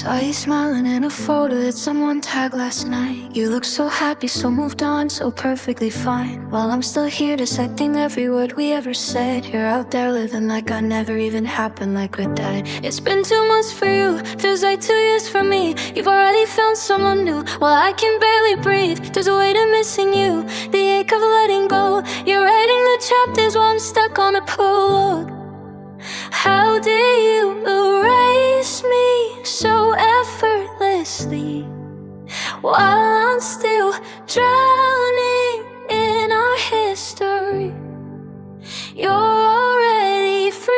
Saw you smiling in a photo that someone tagged last night. You look so happy, so moved on, so perfectly fine. While I'm still here dissecting every word we ever said. You're out there living like I never even happened, like we're dead. It's been 2 months for you, feels like 2 years for me. You've already found someone new, while I can barely breathe. There's a way to missing you, the ache of letting go. You're writing the chapters while I'm stuck on a prologue. How did you erase me so effortlessly, while I'm still drowning in our history? You're already free.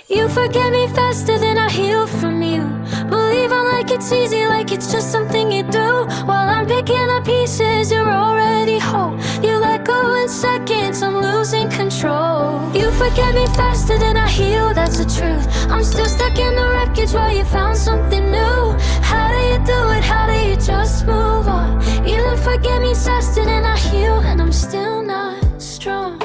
You forget me faster than I heal from you. Believe I'm like it's easy, like it's just something you do. While I'm picking up pieces, you're already whole. You let go in seconds, I'm losing control. You forget me faster than I heal, that's the truth. I'm still stuck in the wreckage while you found something new. How do you do it? How do you just move on? You forget me faster than I heal, and I'm still not strong.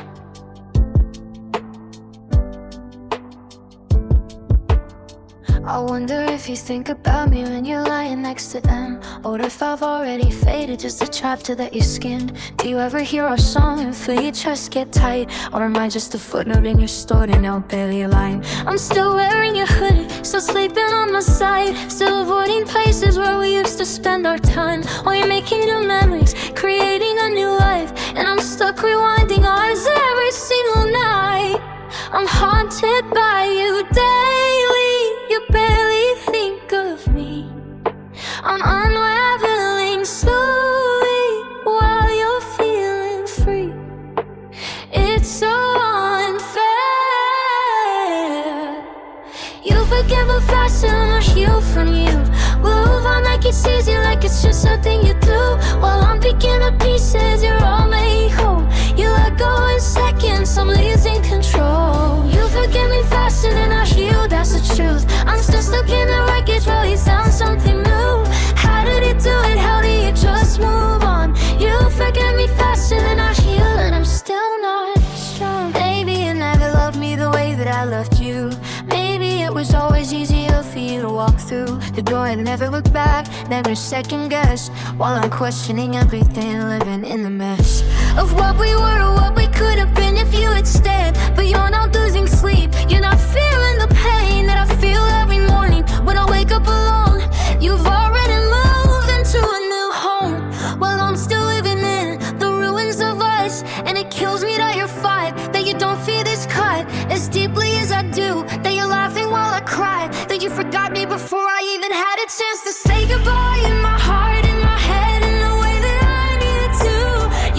I wonder if you think about me when you're lying next to them, or if I've already faded, just a chapter that you skinned. Do you ever hear our song and feel your chest get tight? Or am I just a footnote in your story, now barely a line? I'm still wearing your hoodie, still sleeping on my side, still avoiding places where we used to spend our time. While you're making new memories, creating a new life, and I'm stuck rewinding ours every single night. I'm haunted by you daily, you barely think of me. I'm unraveling slowly while you're feeling free. It's so unfair. You forget me faster than I heal from you. Move on like it's easy, like it's just something you do. While I'm picking up pieces, you're all made whole. You let go in seconds, I'm losing control. You forget me faster than I heal, that's the truth. I'm still stuck in the wreckage while you found something new. How did you do it? How do you just move on? You forget me faster than I heal, and I'm still not strong. Maybe you never loved me the way that I loved you. Maybe it was always easier for you to walk through the door and never look back, never second guess. While I'm questioning everything, living in the mess of what we were or what we could have been if you had stayed. But you're not losing sleep, you're not feeling the pain that I feel every morning when I wake up alone. You've already moved into a new home, while I'm still living in the ruins of us. And it kills me that you're fine, that you don't feel this cut as deeply as I do, that you're laughing while I cry, that you forgot me before I even had a chance to say goodbye. In my heart, in my head, in the way that I needed to.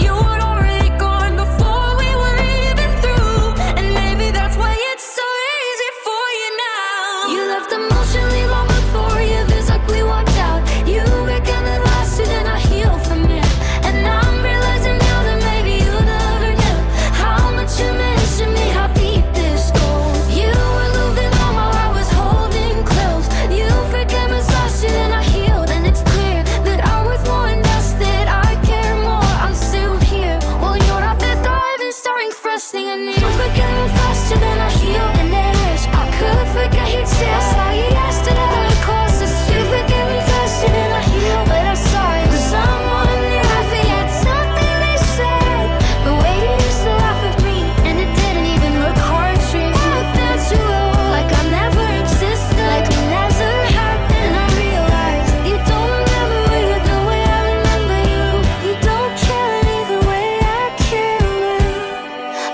You were already gone before we were even through, and maybe that's why it's so easy for you now. You left emotionally long before you physically walked out. You reckon it lasted and I healed from it, and now I'm realizing now that maybe you never knew how much you meant to me, how deep this goes. You were moving on while I was holding close. You forget me faster than I healed, and it's clear that I'm worth more and less, that I care more. I'm still here while you're out there diving, starting fresh thing I need. You forget me faster than I heal, and there is I could forget you too. I saw you yesterday, of course it's you. Forget me faster than I heal, but I saw you with someone new. I forget something they said, the way you used to laugh at me, and it didn't even look hard to you. That you were like I never existed, like it never happened. And I realized you don't remember me the way I remember you. You don't care me the way I care me.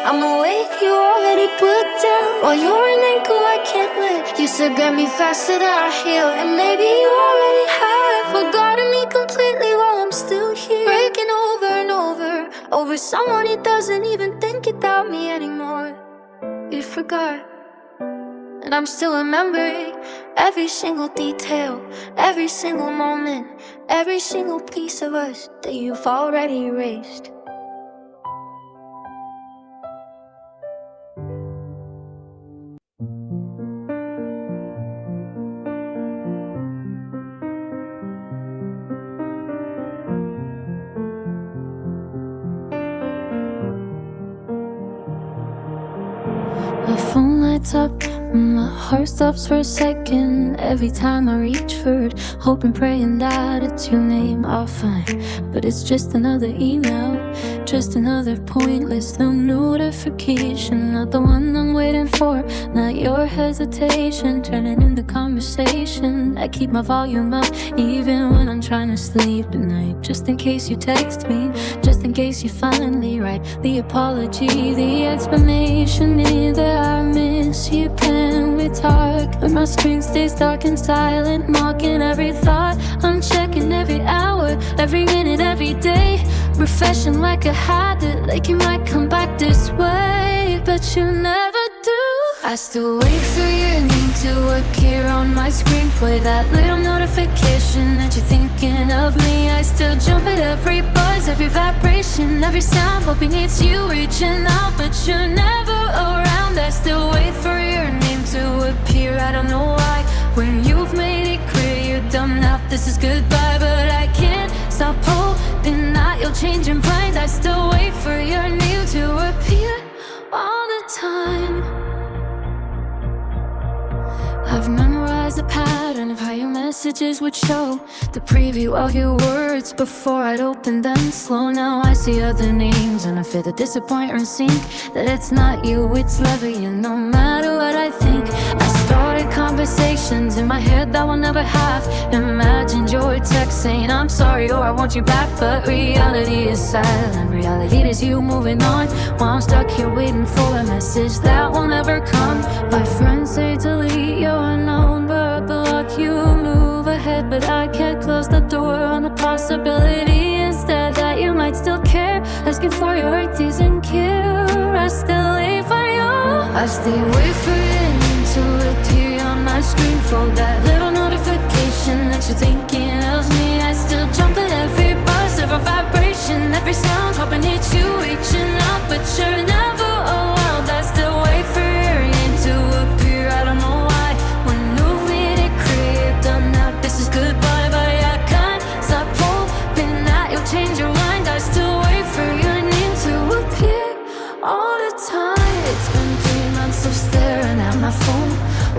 I'm awake, you already put down, while you're an ankle I can't let. You said get me faster than I heal, and maybe you already have forgotten me completely while I'm still here, breaking over and over someone who doesn't even think about me anymore. You forgot, and I'm still remembering every single detail, every single moment, every single piece of us that you've already erased. My phone lights up, my heart stops for a second every time I reach for it, hoping, praying that it's your name I'll find. But it's just another email, just another pointless little notification. Not the one I'm waiting for, not your hesitation turning into conversation. I keep my volume up even when I'm trying to sleep at night, just in case you text me, just in case you finally write the apology, the explanation. Either I miss you, can we talk? When my screen stays dark and silent, mocking every thought. I'm checking every hour, every minute, every day, refreshing like a habit, like you might come back this way, but you never do. I still wait for your name to appear on my screen, for that little notification that you're thinking of me. I still jump at every buzz, every vibration, every sound, hoping it's you reaching out, but you're never around. I still wait for your name to appear, I don't know why. When you've made it clear you're done now, this is goodbye, but I can't stop hoping that you'll change your mind. I still wait for your name to appear all the time. I've memorized the pattern of how your messages would show, the preview of your words before I'd open them slow. Now I see other names and I feel the disappointment sink, that it's not you, it's levying no matter what I think. I started conversations in my head that will never have imagined your text saying I'm sorry or I want you back, but reality is silent. Reality is you moving on while I'm stuck here waiting for a message that will never come. My friends say delete your number, block you, move ahead, but I can't close the door on the possibility instead that you might still care, asking for your ideas and care. I still wait for you, I still wait for it to appear on my screen, for that little notification that you're thinking of me. I still jump at every buzz, every vibration, every sound, hoping it's you reaching out, but you're never around. I still wait for your name to appear, I don't know why. When you've made it clear done now, this is goodbye, but I can't stop hoping that you'll change your mind. I still wait for your name to appear all the time. It's been 3 months of staring at my phone,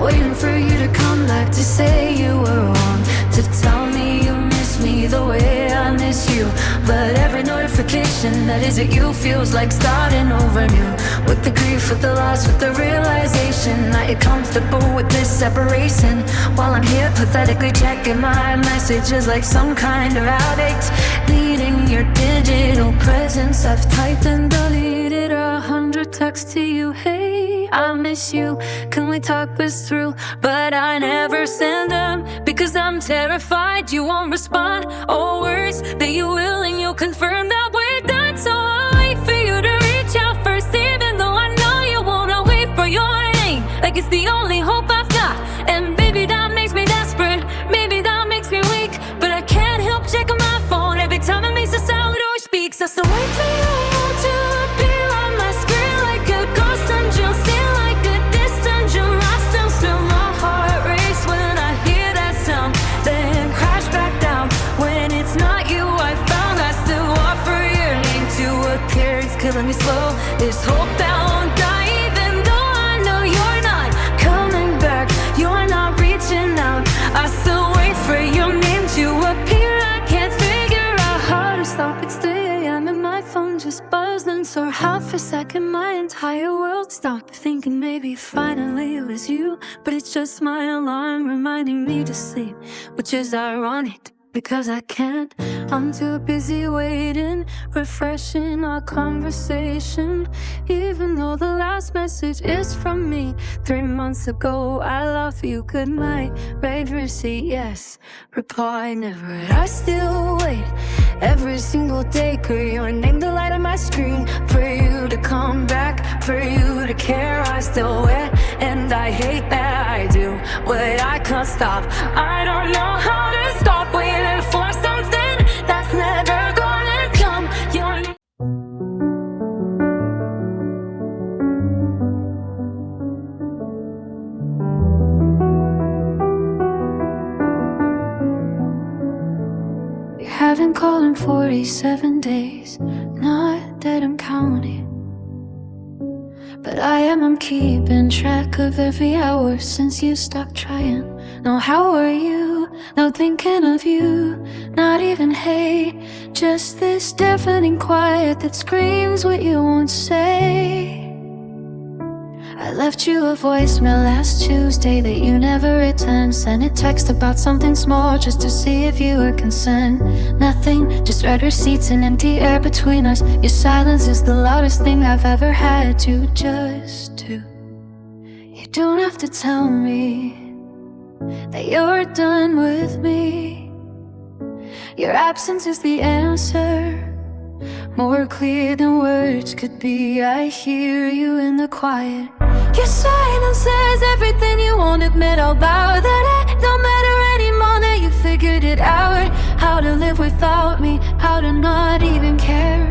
waiting for you to come back to say you were wrong, to tell me you miss me the way I miss you. But every notification that isn't you feels like starting over new, with the grief, with the loss, with the realization that you're comfortable with this separation, while I'm here pathetically checking my messages like some kind of addict, needing your digital presence. I've typed and deleted 100 texts to you. Hey, I miss you, can we talk this through? But I never send them because I'm terrified you won't respond, or worse, that you will and you'll confirm that we're done. So I'll wait for you to reach out first, even though I know you won't. I'll wait for your name like it's the only hope I've got, and maybe that makes me desperate, maybe that makes me weak, but I can't help checking my phone every time it makes a sound or speaks. I still wait for you to appear on my screen like a ghost, and you'll see like a distant drum. I still feel my heart race when I hear that sound, then crash back down when it's not you I found. I still want for your name to appear, it's killing me slow, this hope that won't die, even though I know you're not coming back, you're not reaching out. I still wait for your name to appear, I can't figure out how to stop. It's 3 a.m. and my phone just buzzed, and for half a second my entire world stopped, thinking maybe finally it was you, but it's just my alarm reminding me to sleep, which is ironic because I can't. I'm too busy waiting, refreshing our conversation, even though the last message is from me 3 months ago. I love you, good night, read receipt, yes, reply never. I still wait every single day, cause your name the light on my screen, for you to come back, for you to care. I still wait, and I hate that I do, but I can't stop. I don't know how to stop waiting for something that's never gonna come. We haven't called in 47 days, not that I'm counting, But I'm keeping track of every hour since you stopped trying. No, how are you? No, thinking of you. Not even hey, just this deafening quiet that screams what you won't say. I left you a voicemail last Tuesday that you never returned. Sent a text about something small just to see if you were concerned. Nothing, just read receipts and empty air between us. Your silence is the loudest thing I've ever had to just do. You don't have to tell me that you're done with me. Your absence is the answer, more clear than words could be. I hear you in the quiet. Your silence says everything you won't admit out loud. That it don't matter anymore, that you figured it out. How to live without me, how to not even care.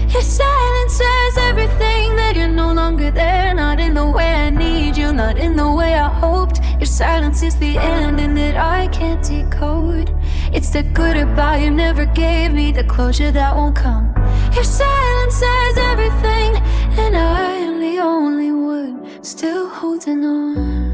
Your silence says everything, that you're no longer there. Not in the way I need you, not in the way I hoped. Your silence is the end and that I can't decode. It's the goodbye you never gave me, the closure that won't come. Your silence says everything, and I am the only one still holding on.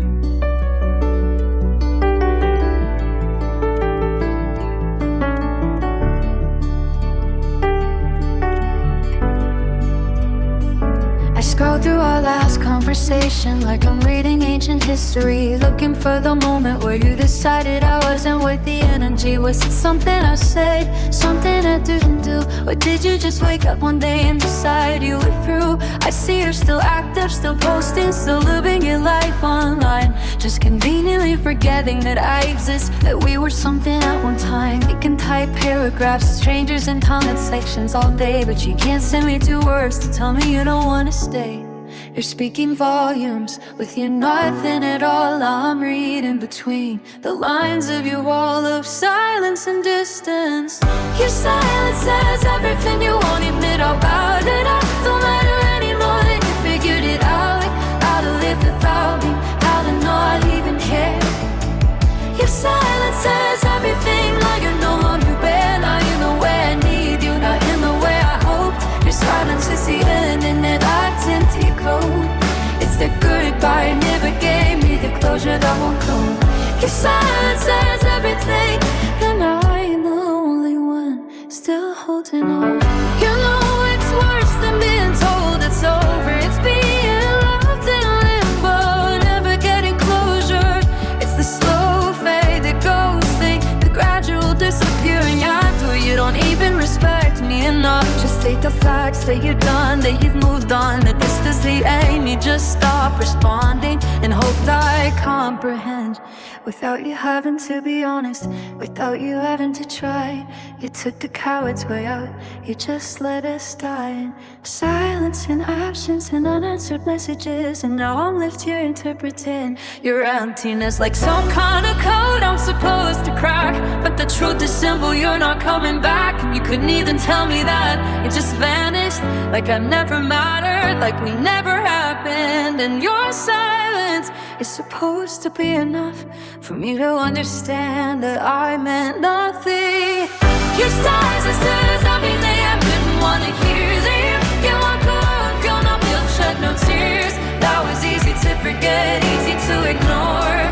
Scroll through our last conversation like I'm reading ancient history, looking for the moment where you decided I wasn't worth the energy. Was it something I said, something I didn't do? Or did you just wake up one day and decide you were through? I see you're still active, still posting, still living your life online, just conveniently forgetting that I exist, that we were something at one time. You can type paragraphs to strangers in comment sections all day, but you can't send me 2 words to tell me you don't wanna stay. You're speaking volumes with your nothing at all. I'm reading between the lines of your wall of silence and distance. Your silence says everything you won't admit out loud. And I don't matter anymore, that you figured it out. How to live without me, how to not even care. Your silence says everything, like you're no longer there. Not in the way I need you, not in the way I hoped. Your silence is the end and that I tend to decode. It's the goodbye you never gave me, the closure that won't come. Your silence says everything, and I am the only one still holding on. You know it's worse than being told it's over. It's being loved in limbo, never getting closure. It's the slow fade, the ghosting, the gradual disappearing after you don't even respect me enough. Just state the facts, that you're done, that you've moved on, that this is the aim. You just stop responding and hope that I comprehend. Without you having to be honest, without you having to try, you took the coward's way out, you just let us die in silence and absence and unanswered messages. And now I'm left here interpreting your emptiness like some kind of code I'm supposed to crack. But the truth is simple, you're not coming back. And you couldn't even tell me that. It just vanished, like I never mattered, like we never happened. And your silence is supposed to be enough for me to understand that I meant nothing. Your silence says everything I didn't wanna hear. That you walk alone, feel no guilt, shed no tears. That was easy to forget, easy to ignore.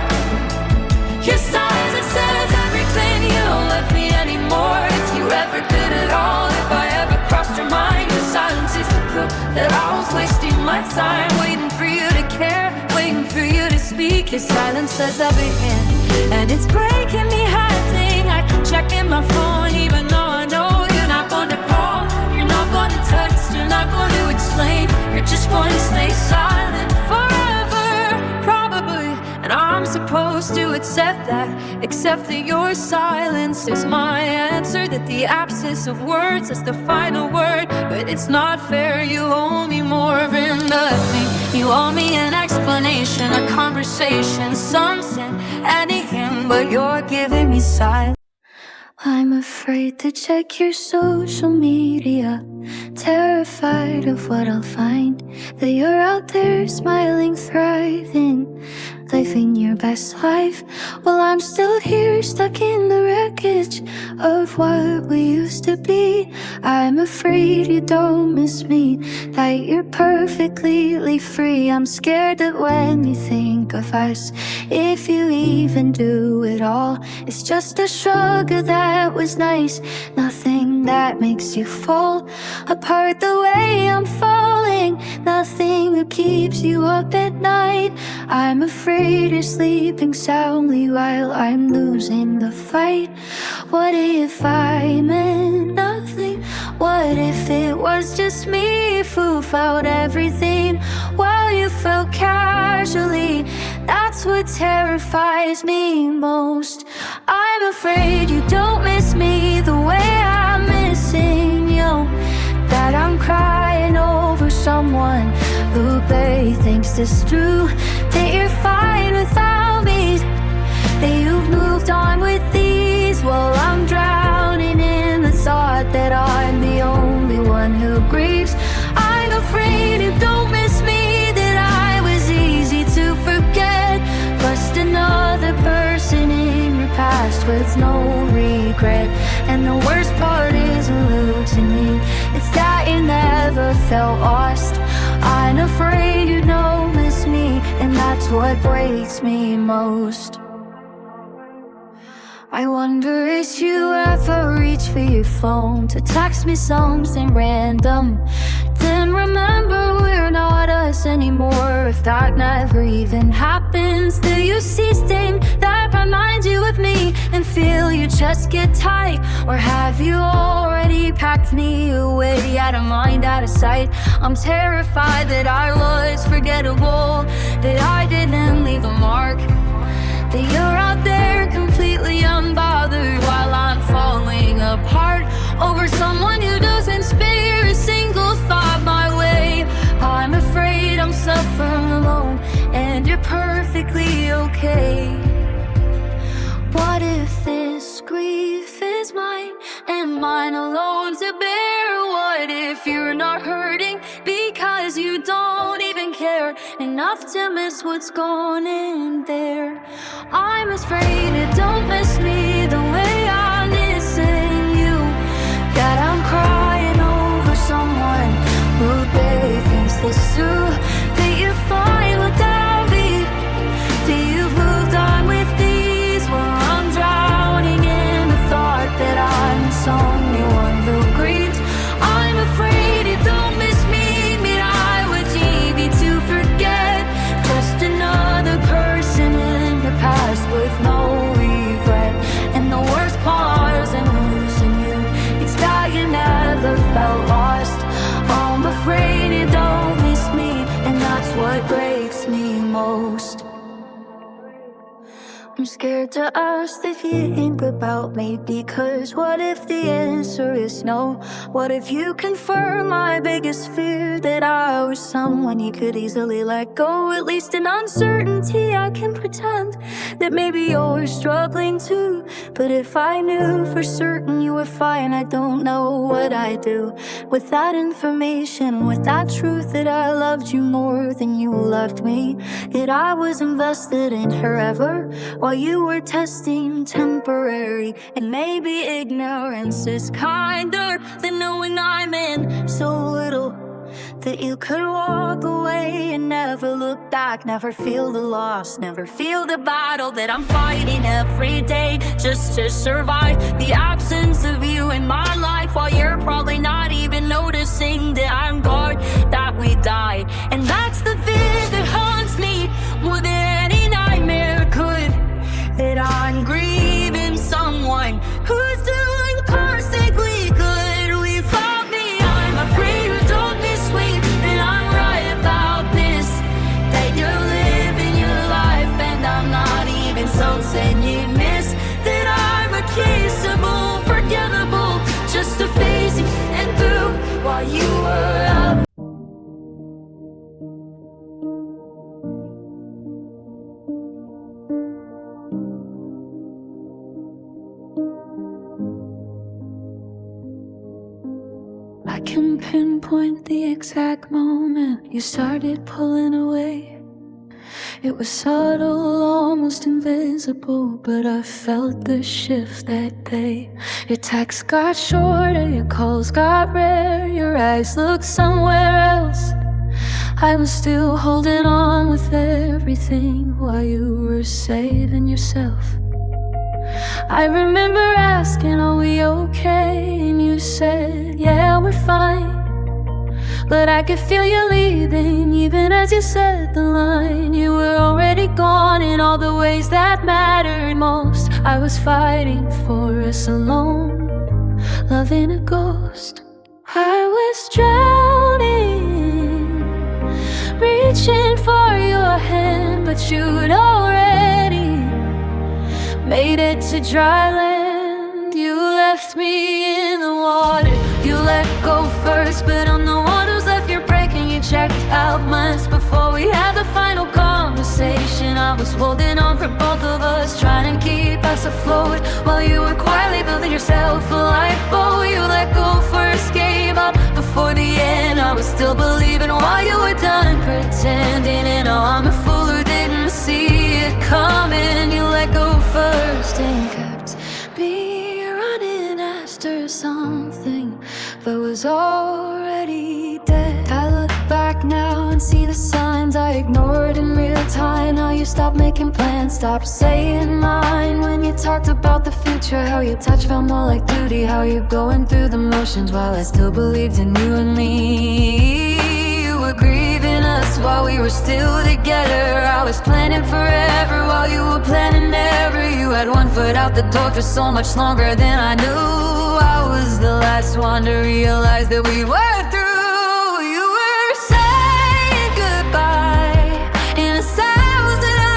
Your silence says everything, you don't love me anymore. If you ever did it all, if I ever crossed your mind, your silence is the proof that I was wasting my time, waiting for you to care, waiting for you to speak. Your silence says everything, and it's breaking me hiding. I keep checking my phone, even though I know you're not gonna call, you're not gonna text, you're not gonna explain. You're just gonna stay silent forever, probably. And I'm supposed to accept that your silence is my answer, that the absence of words is the final word. But it's not fair, you owe me more than nothing. You owe me an explanation, a conversation, something, anything, but you're giving me silence. I'm afraid to check your social media, terrified of what I'll find, that you're out there smiling, thriving, living your best life, while I'm still here stuck in the wreckage of what we used to be. I'm afraid you don't miss me, that you're perfectly free. I'm scared that when you think of us, if you even do at all, it's just a shrug of that was nice, nothing that makes you fall apart the way I'm falling, nothing that keeps you up at night. I'm afraid you're sleeping soundly while I'm losing the fight. What if I meant nothing? What if it was just me who felt everything while you felt casually? That's what terrifies me most. I'm afraid you don't miss me the way I'm missing you, that I'm crying over someone who barely thinks this through, that you're fine without me, that you've moved on with these, while I'm drowning in the thought that I'm the only one who grieves. I'm afraid you don't miss me, that I was easy to forget, just another person in your past with no regret. And the worst part is losing me, it's that you never felt lost. I'm afraid you don't miss me, and that's what breaks me most. I wonder if you ever reach for your phone to text me something random, then remember we're not us anymore. If that never even happens, do you see things that remind you of me and feel your chest get tight? Or have you already packed me away, out of mind, out of sight? I'm terrified that I was forgettable, that I didn't leave a mark, that you're out there completely unbothered while I'm falling apart over someone who doesn't spare a single thought my way. I'm afraid I'm suffering alone and you're perfectly okay. What if this grief is mine and mine alone to bear? What if you're not hurting because you don't even care enough to miss what's gone in there? I'm afraid you don't miss me the way I'm missing you, that I'm crying over someone who barely thinks this through, that you're fine without me, that you've moved on with these, while I'm drowning in the thought that I'm the only one who grieves. I'm afraid you don't miss me, that I was easy to forget, just another person in the past with no regret. And the worst part isn't losing you, it's that you never felt lost. I'm afraid you don't miss me, and that's what breaks me most. I'm scared to ask if you think about me, because what if the answer is no? What if you confirm my biggest fear, that I was someone you could easily let go? At least in uncertainty I can pretend that maybe you're struggling too. But if I knew for certain you were fine, I don't know what I'd do with that information, with that truth, that I loved you more than you loved me, that I was invested in forever while you were testing temporary. And maybe ignorance is kinder than knowing I'm in so little, that you could walk away and never look back, never feel the loss, never feel the battle that I'm fighting every day just to survive the absence of you in my life, while you're probably not even noticing that I'm gone, that we died. And that's the fear that haunts me more than any nightmare could, that I'm grieving someone who's doing perfectly good without me. I'm afraid you don't miss me, that I'm right about this, that you're living your life and I'm not even something you miss, that I'm replaceable, forgettable, just a phasing and through while you were out. I can pinpoint the exact moment you started pulling away, It was subtle, almost invisible, but I felt the shift that day. Your texts got shorter, your calls got rare, your eyes looked somewhere else. I was still holding on with everything while you were saving yourself. I remember asking, are we okay? And you said, yeah, we're fine. But I could feel you leaving, even as you said the line. You were already gone in all the ways that mattered most. I was fighting for us alone, loving a ghost. I was drowning, reaching for your hand, but you'd already made it to dry land. You left me in the water. You let go first, but I'm the one who's left you breaking. You checked out months before we had the final conversation. I was holding on for both of us, trying to keep us afloat, while you were quietly building yourself a lifeboat. You let go first, gave up before the end. I was still believing while you were done pretending, and I'm a fool who didn't see it coming. You let go first and kept me running after something that was already dead. I look back now and see the signs I ignored in real time. How you stopped making plans, stopped saying mine. When you talked about the future, how your touch felt more like duty, how you're going through the motions while I still believed in you and me. You were grieving us while we were still together. I was planning forever while you were planning never. You had one foot out the door for so much longer than I knew. I was the last one to realize that we were through. You were saying goodbye in 1,000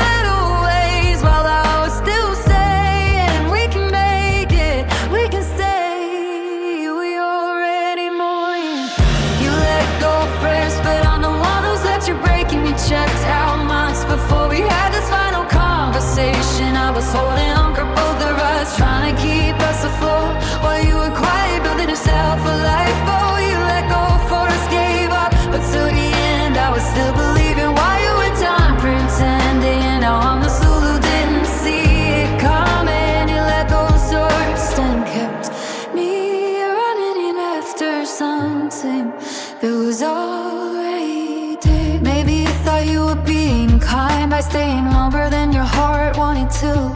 little ways, while I was still saying we can make it, we can stay. We already mourning. You let go first, but I'm the one who's let you break. And we checked out months before we had this final conversation. I was holding on for both of us, trying to keep us afloat, while you were quiet, building yourself a lifeboat. You let go first, gave up, but to the end I was still believing while you were done pretending. Now I'm the fool who didn't see it coming. You let go first and kept me running in after something that was already dead. Maybe you thought you were being kind by staying longer than your heart wanted to,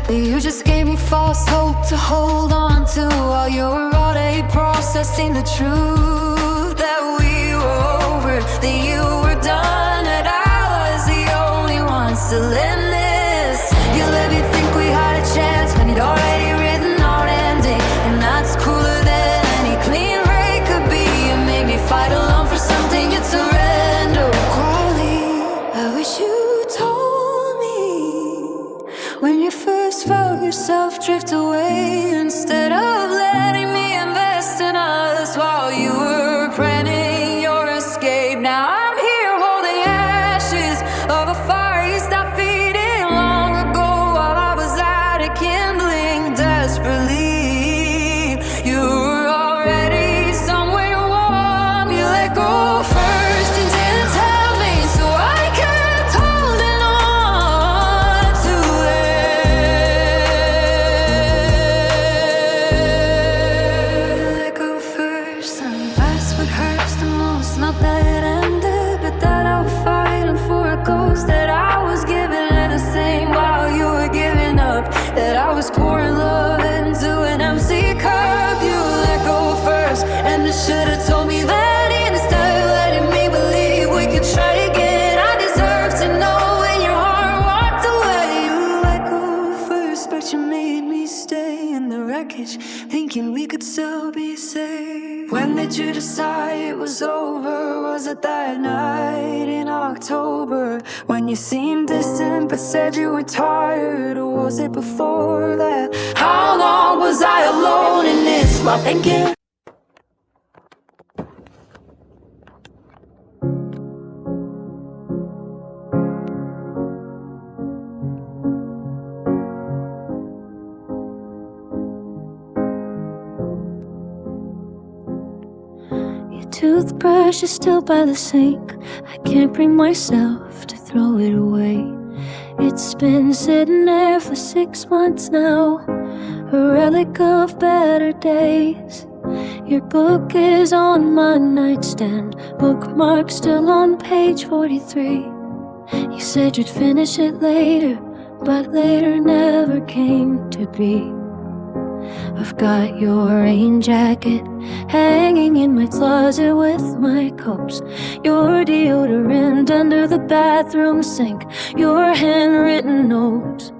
but you just gave me false hope to hold on to, while you were already processing the truth that we were over, that you were done, that I was the only one still in this. You let me think we had a chance when you'd already written our ending, and that's cooler than any clean break could be. You made me fight alone for something you'd surrender quietly. I wish you told me when you first felt yourself drift away, instead of letting me invest in us while you were planning your escape. Now I'm here holding ashes of a fire you stopped feeding long ago, while I was out of kindling desperately. You were already somewhere warm. You let go first and didn't tell me, so I kept holding on to it. Let go first, and that's what hurts the most. Not that it ended, but that I was fighting for a ghost, that I was giving it the same while you were giving up, that I was pouring love into an empty cup. You let go first, and you should have told me that instead of letting me believe we could try again. I deserve to know when your heart walked away. You let go first, but you made me stay in the wreckage, thinking we could still be safe. When did you decide it was over? Was it that night in October when you seemed distant but said you were tired? Or was it before that? How long was I alone in this while thinking? toothbrush is still by the sink. I can't bring myself to throw it away. It's been sitting there for 6 months now, a relic of better days. Your book is on my nightstand, bookmark still on page 43. You said you'd finish it later, but later never came to be. I've got your rain jacket hanging in my closet with my cups, your deodorant under the bathroom sink, your handwritten notes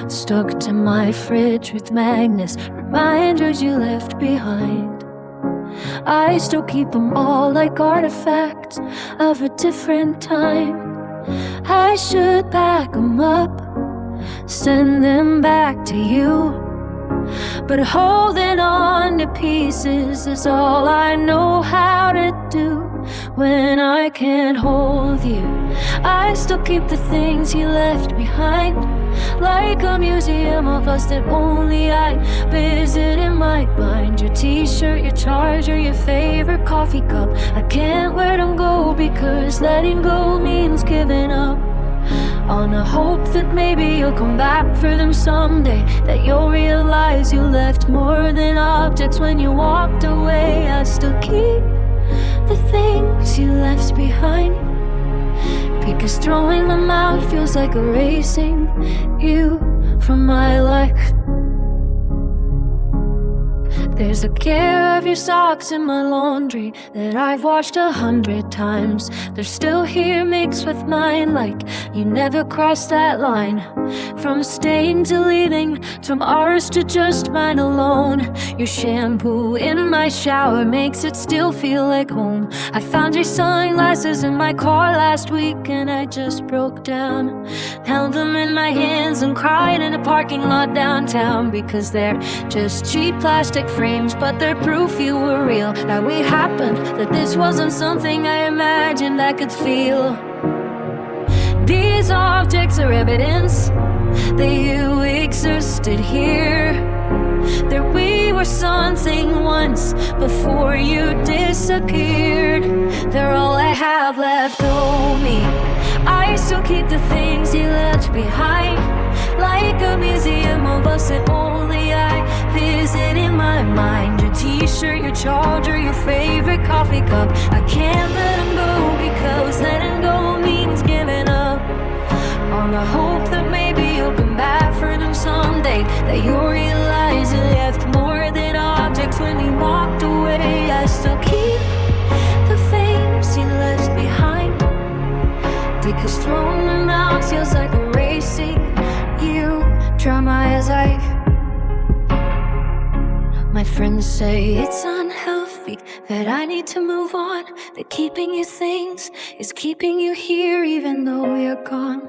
stuck to my fridge with magnets, reminders you left behind. I still keep them all like artifacts of a different time. I should pack them up, send them back to you, but holding on to pieces is all I know how to do. When I can't hold you, I still keep the things you left behind, like a museum of us that only I visit in my mind. Your t-shirt, your charger, your favorite coffee cup, I can't let them go because letting go means giving up, on a hope that maybe you'll come back for them someday, that you'll realize you left more than objects when you walked away. I still keep the things you left behind, because throwing them out feels like erasing you from my life. There's a care of your socks in my laundry that I've washed 100 times. They're still here mixed with mine, like you never crossed that line. From staying to leaving, from ours to just mine alone. Your shampoo in my shower makes it still feel like home. I found your sunglasses in my car last week and I just broke down. Held them in my hands and cried in a parking lot downtown, because they're just cheap plastic frames, but they're proof you were real, that we happened, that this wasn't something I imagined I could feel. These objects are evidence that you existed here, that we were something once before you disappeared. They're all I have left of me. I still keep the things you left behind, like a museum of us that only I visit in my mind. Your t-shirt, your charger, your favorite coffee cup, I can't let them go because letting go means giving up, on the hope that maybe you'll come back for them someday, that you'll realize you left more than objects when you walked away. I still keep the things you left behind, because throwing them out feels like erasing you. Dry my eyes, my friends say it's unhealthy, that I need to move on, that keeping you things is keeping you here even though you're gone.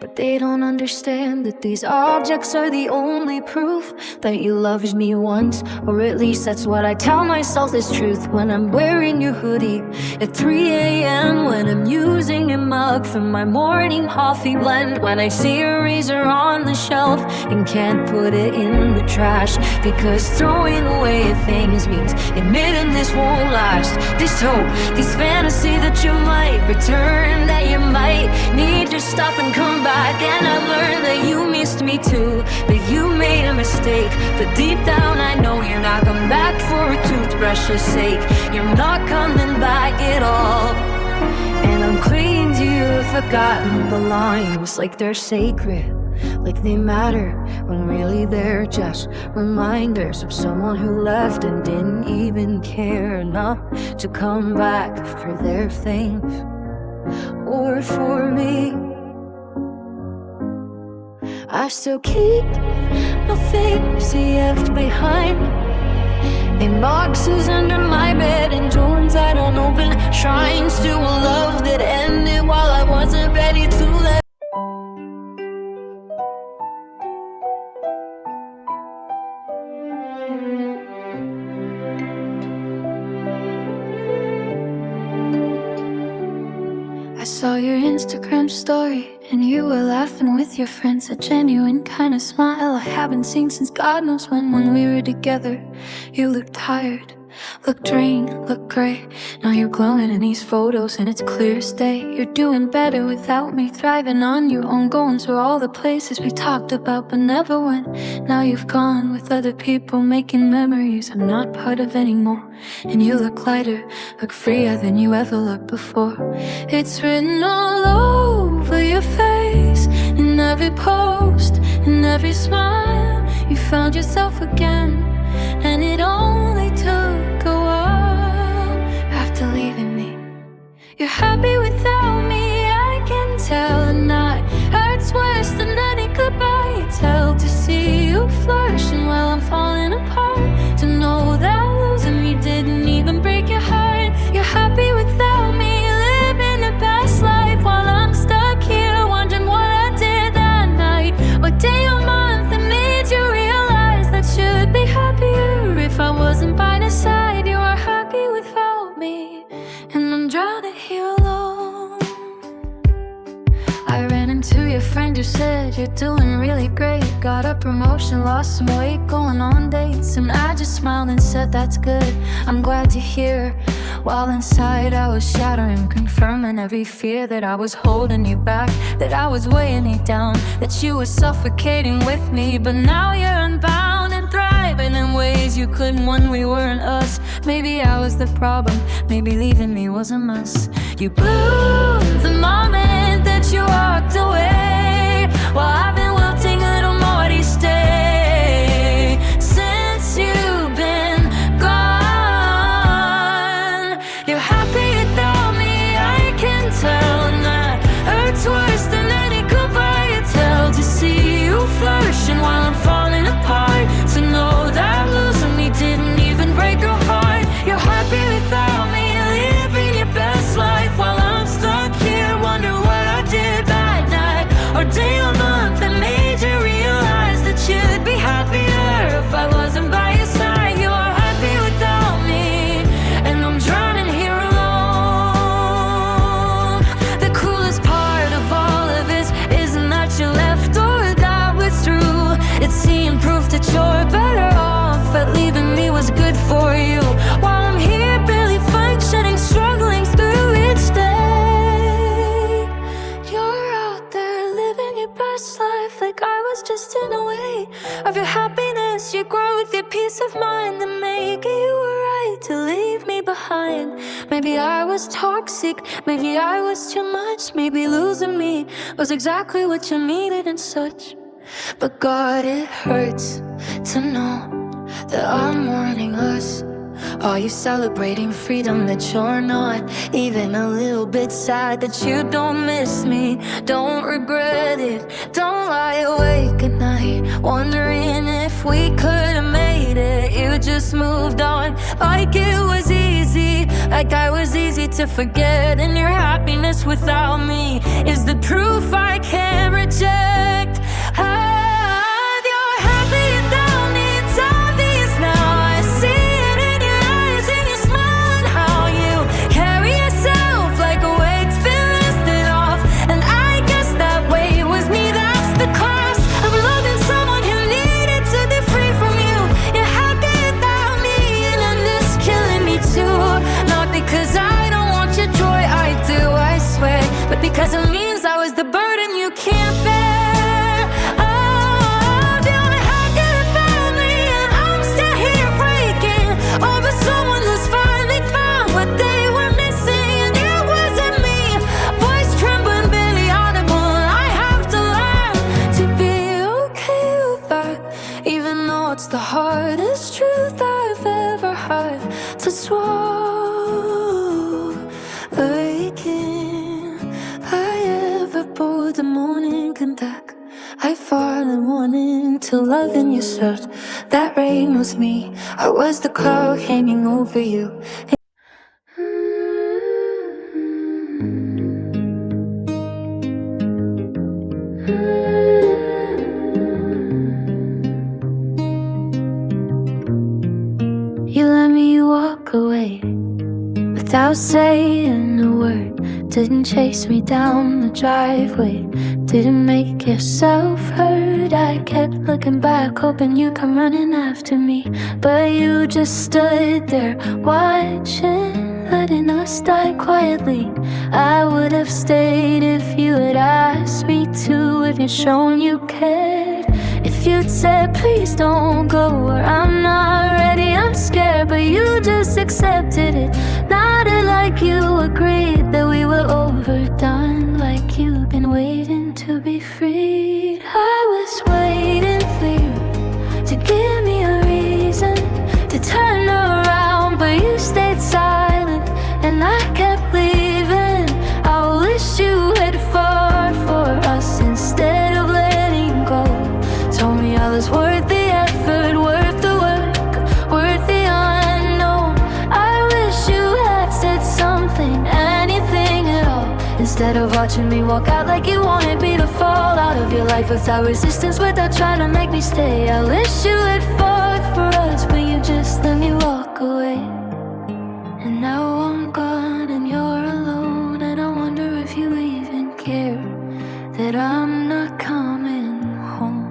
But they don't understand that these objects are the only proof that you loved me once, or at least that's what I tell myself is truth when I'm wearing your hoodie at 3 a.m., when I'm using a mug for my morning coffee blend, when I see a razor on the shelf and can't put it in the trash, because throwing away things means admitting this won't last. This hope, this fantasy that you might return, that you might need your stuff and come back. And I learned that you missed me too, that you made a mistake, but deep down I know you're not coming back for a toothbrush's sake. You're not coming back at all, and I'm clinging to your forgotten the lines like they're sacred, like they matter, when really they're just reminders of someone who left and didn't even care enough to come back for their things, or for me. I still keep the things he left behind in boxes under my bed, in drawers I don't open, shrines to a love that ended while I wasn't ready to let. I saw your Instagram story and you were laughing with your friends, a genuine kind of smile I haven't seen since God knows when we were together. You looked tired, Look drained, look gray. Now you're glowing in these photos and it's clear as day. You're doing better without me, thriving on your own, going to all the places we talked about but never went. Now you've gone with other people, making memories I'm not part of anymore. And you look lighter, look freer than you ever looked before. It's written all over your face, in every post, in every smile. You found yourself again, and it only took a while. After leaving me, you're happy without me, I can tell. And that hurts worse than any goodbye you tell. To see you flourishing while I'm falling apart, to know that losing me didn't even break your heart. You're happy without me, living the best life, while I'm stuck here wondering what I did that night. What day or month that made you realize that should be happier if I wasn't by the side. You are happy without me, and I'm drowning here alone. I ran into your friend who said you're doing really great. Got a promotion, lost some weight, going on dates. And I just smiled and said that's good, I'm glad to hear. While inside I was shattering, confirming every fear that I was holding you back, that I was weighing you down, that you were suffocating with me. But now you're unbound and thriving in ways you couldn't when we weren't us. Maybe I was the problem, maybe leaving me was a must. You blew the moment that you walked away, while I've been wilting a little more each day since you've been gone. You're happy without me, I can tell. And that hurts worse than any goodbye you tell. To see you flourishing while I'm falling apart, to know that losing me didn't even break your heart. You're happy without me, living your best life, while I'm stuck here wondering what I did that night, or day or month that made you realize that you'd be happier if I wasn't by your side. You are happy without me, and I'm drowning here alone. The coolest part of all of this isn't that you left or that was true. It's seeing proof that you're better off, that leaving me was good for you, while I'm here barely functioning, struggling through each day. You're out there living your best life, like I was just in a way of your happiness, your growth, your peace of mind, and make you were right to leave me behind. Maybe I was toxic, maybe I was too much, maybe losing me was exactly what you needed and such. But God, it hurts to know that I'm mourning us. Are you celebrating freedom that you're not even a little bit sad that you don't miss me? Don't regret it, don't lie awake at night wondering if we could have made it. You just moved on like it was easy, like I was easy to forget. And your happiness without me is the proof I can't reject. You're happy without me, it's obvious now. I see it in your eyes, in your smile, and how you carry yourself like a weight's been lifted off. And I guess that weight was me, that's the cost of loving someone who needed to be free from you. You're happy without me, and then this killing me too. Not because I don't want your joy, I do, I swear, but because it means I was the burden you can't bear. Over someone who's finally found what they were missing, and it wasn't me. Voice trembling, barely audible, and I have to learn to be okay with that, even though it's the hardest truth I've ever had to swallow. Again, I ever bore the morning and back. I fought and wanted to love in your search. That rain was me, I was the cloud hanging over you. You let me walk away without saying a word. Didn't chase me down the driveway, Didn't make yourself heard. I kept looking back, hoping you'd come running after me, but you just stood there watching, letting us die quietly. I would have stayed if you had asked me to, if you'd shown you cared, if you'd said please don't go, or I'm not ready, I'm scared. But you just accepted it, nodded like you agreed that we were overdone, like you've been waiting to be freed. I was waiting for you to give me a reason to turn around, but you stayed silent and I kept leaving. I wish you had fought for us instead of letting go. Told me I was worth the effort, worth the work, worth the unknown. I wish you had said something, anything at all, instead of watching me walk out like you wanted me to fall out of your life without resistance, without trying to make me stay. I wish you had fought for us, but you just let me walk away. And now I'm gone and you're alone, and I wonder if you even care that I'm not coming home.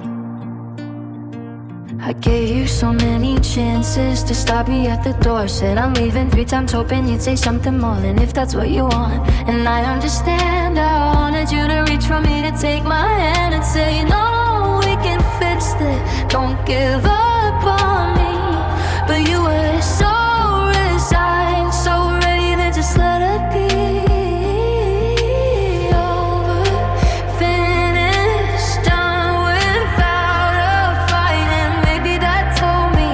I gave you so many chances to stop me at the door. Said I'm leaving 3 times, hoping you'd say something more than if that's what you want. And I understand, I wanted you to reach for me, to take my hand and say, no, we can fix this, don't give up on me. But you were so resigned, so ready to just let it be over, finished, done without a fight. And maybe that told me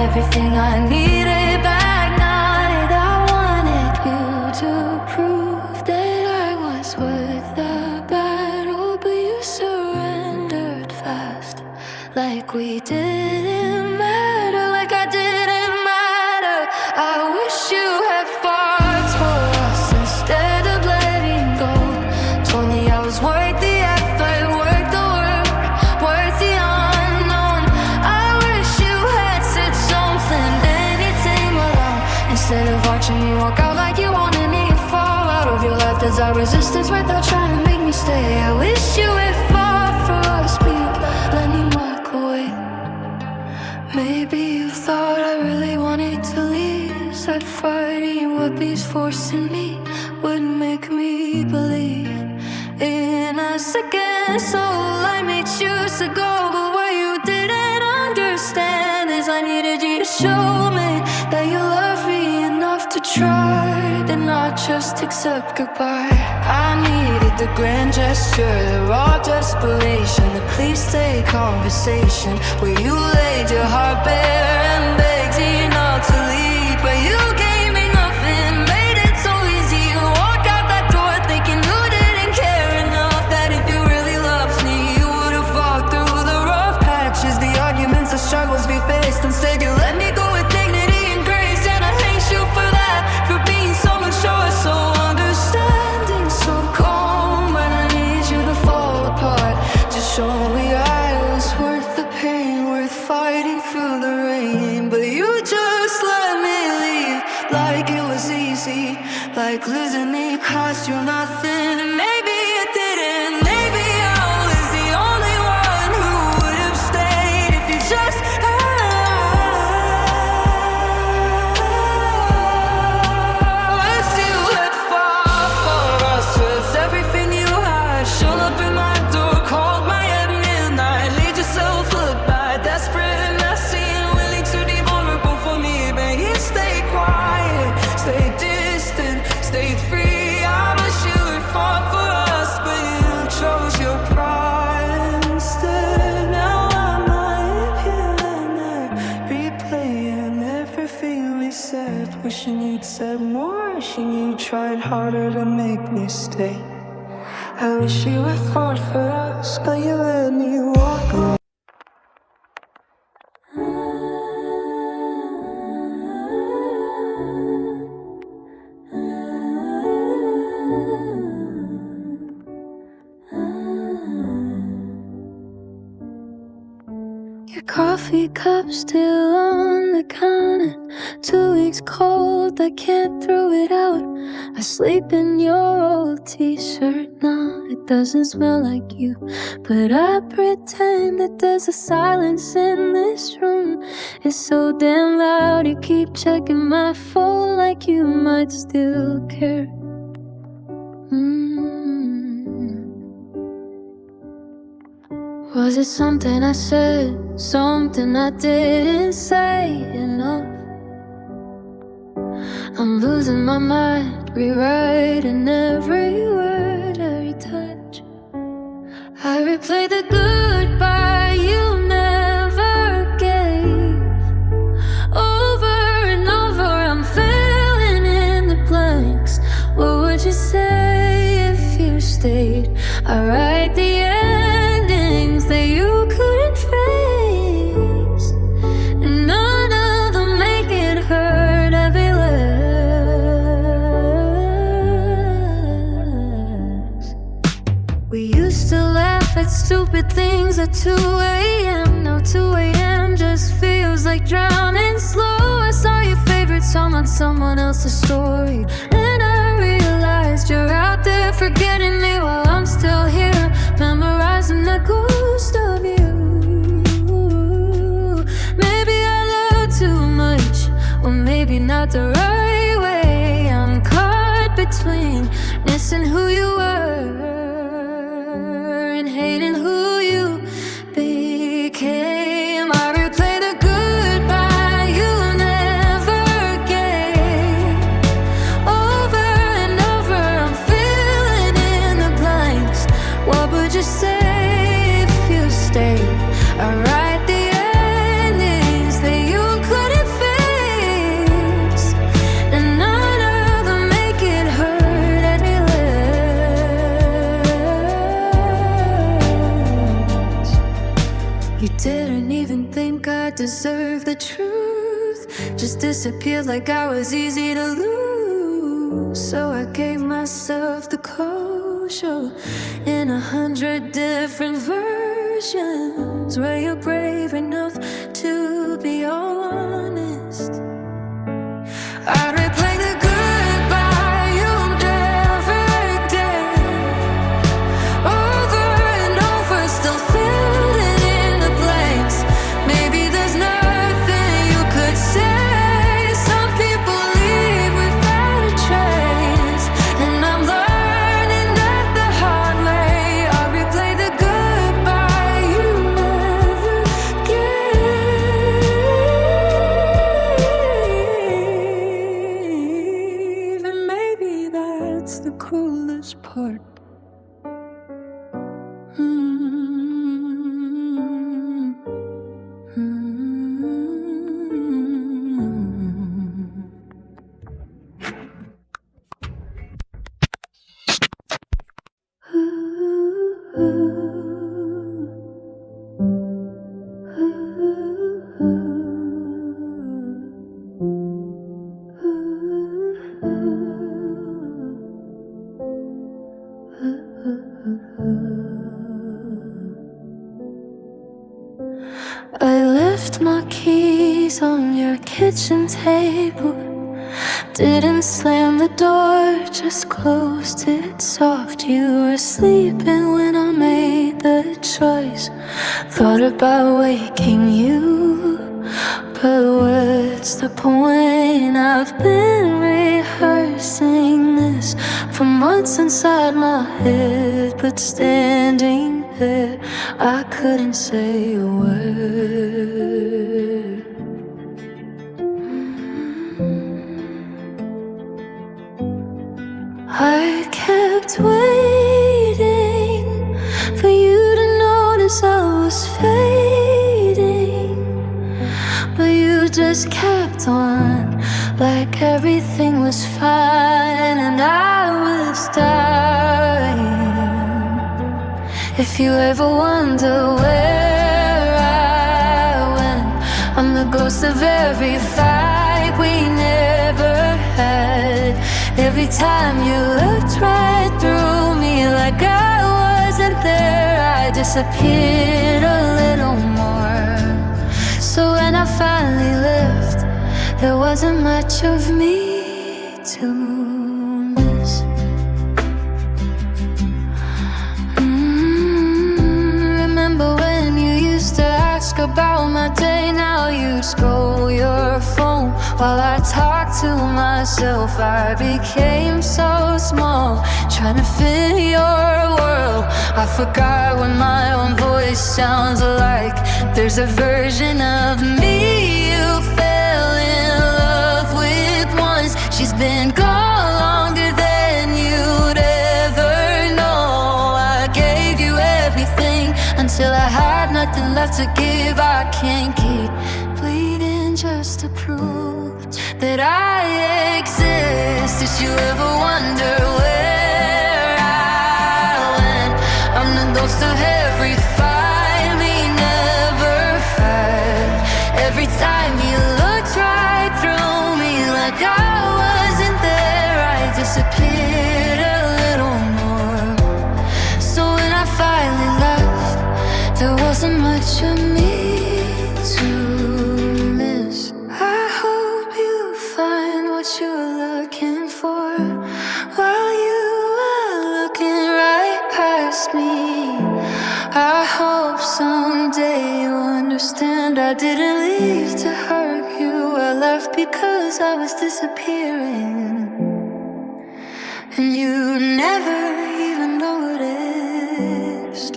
everything I needed back night. I wanted you to prove that I was worth the battle, but you surrendered fast, like we didn't matter, like I didn't matter. I wish you had fought for us instead of letting go. Told me I was worth the effort, worth the work, worth the unknown. I wish you had said something, anything at all, instead of watching me walk out like you wanted me to fall out of your life. There's our resistance without trying to make me stay. I wish you had fought for us, but you let me walk away. Maybe you thought I really wanted to leave, said fighting what these forcing me would make me believe. In a second, so I may choose to go, but what you didn't understand is I needed you to show me that you love me enough to try, and not just accept goodbye. I needed the grand gesture, the raw desperation, the please stay conversation, where you laid your heart bare and begged you not to leave. But you gave me nothing, made it so easy to walk out that door, thinking you didn't care enough, that if you really loved me you would have fought through the rough patches, the arguments, the struggles we faced. Instead you let me go with dignity and grace, and I hate you for that, for being so mature, so understanding, so calm. When I need you to fall apart, to show me I was worth the pain, worth fighting through the rain. But you just let me leave like it was easy, like losing me cost you nothing. And maybe it didn't, maybe I was the only one who would have stayed if you just wish you had fought for us with everything you had. Showed up in my door, called my at midnight, laid yourself goodbye, desperate and messy and willing to be vulnerable for me. But you stayed quiet, stayed distant, stayed free. I wish you had fought for us, but you chose your pride instead. Now I'm lying here and there, replaying everything we said, wishing you'd said more, wishing you tried harder to make me stay. I wish you had fought for us, but you let me walk away. Your coffee cup still on the counter, 2 weeks cold, I can't throw it out. I sleep in your old t-shirt now. It doesn't smell like you, but I pretend that there's a silence in this room. It's so damn loud, you keep checking my phone like you might still care. Was it something I said, something I didn't say enough? I'm losing my mind, rewriting every word, every touch. I replay the goodbye you never gave. Over and over, I'm filling in the blanks. What would you say if you stayed? I write the endings that you couldn't face, and none of them make it hurt every last. We used to laugh at stupid things at 2 a.m. Now 2 a.m. just feels like drowning slow. I saw your favorite song on someone else's story, and I realized you're out there forgetting me while I'm still here, memorizing the ghost of you. Maybe I love too much, or maybe not the right way. I'm caught between missing who you were and hating who you became. I replay the goodbye you never gave. Over and over, I'm filling in the blanks. What would you say if you stayed? I write the endings that you couldn't face, and none of them make it hurt any less. You didn't even think I deserved the truth, just disappeared like I was easy to lose. So I gave myself the closure in 100 different versions, where you're brave enough to be honest. I'd replay the goodbye you never did. Over and over, still filling in the blanks. Maybe there's nothing you could say. Some people leave without a trace, and I'm learning that the hard way. I replay the goodbye you never gave, and maybe that's the coolest part. I left my keys on your kitchen table. Didn't slam the door, just closed it soft. You were sleeping when I made the choice. Thought about waking you, but what's the point? I've been rehearsing this for months inside my head, but standing there, I couldn't say a word. I kept waiting for you to notice I was fading, but you just kept on like everything was fine and I was dying. If you ever wonder where I went, I'm the ghost of every fight we never had. Every time you looked right through me like I wasn't there, I disappeared a little more. finally left, there wasn't much of me to miss. Remember when you used to ask about my day? Now you scroll your phone while I talk to myself. I became so small, trying to fit your world. I forgot what my own voice sounds like. There's a version of me you fell in love with once. She's been gone longer than you'd ever know. I gave you everything until I had nothing left to give. I can't keep bleeding just to prove that I exist. Did you ever wonder where I went? I'm the ghost of every fight we never fight. Every time you looked right through me like I wasn't there, I disappeared a little more. So when I finally left, there wasn't much of me to miss. I hope you find what you're looking for while you are looking right past me. I hope someday you understand I didn't leave to hurt you. I left because I was disappearing, and you never even noticed.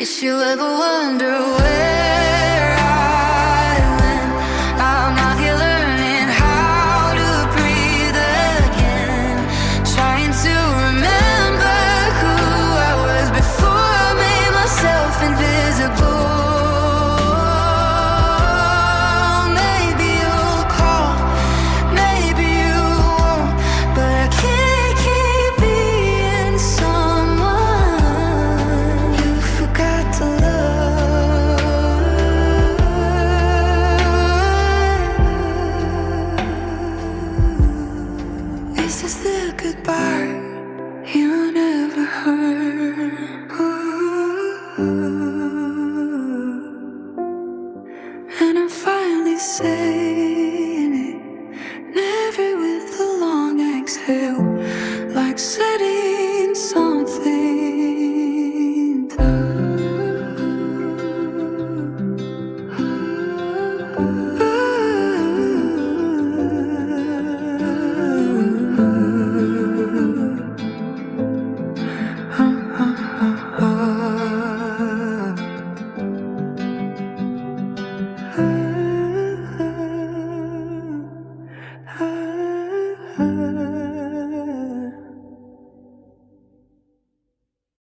If you ever wonder where I went, I'm out here learning how to breathe again, trying to remember who I was before I made myself invisible. Maybe you'll call, maybe you won't, but I can't keep being someone you forgot to love. Is this the goodbye you never heard? Ooh. And I'm finally safe.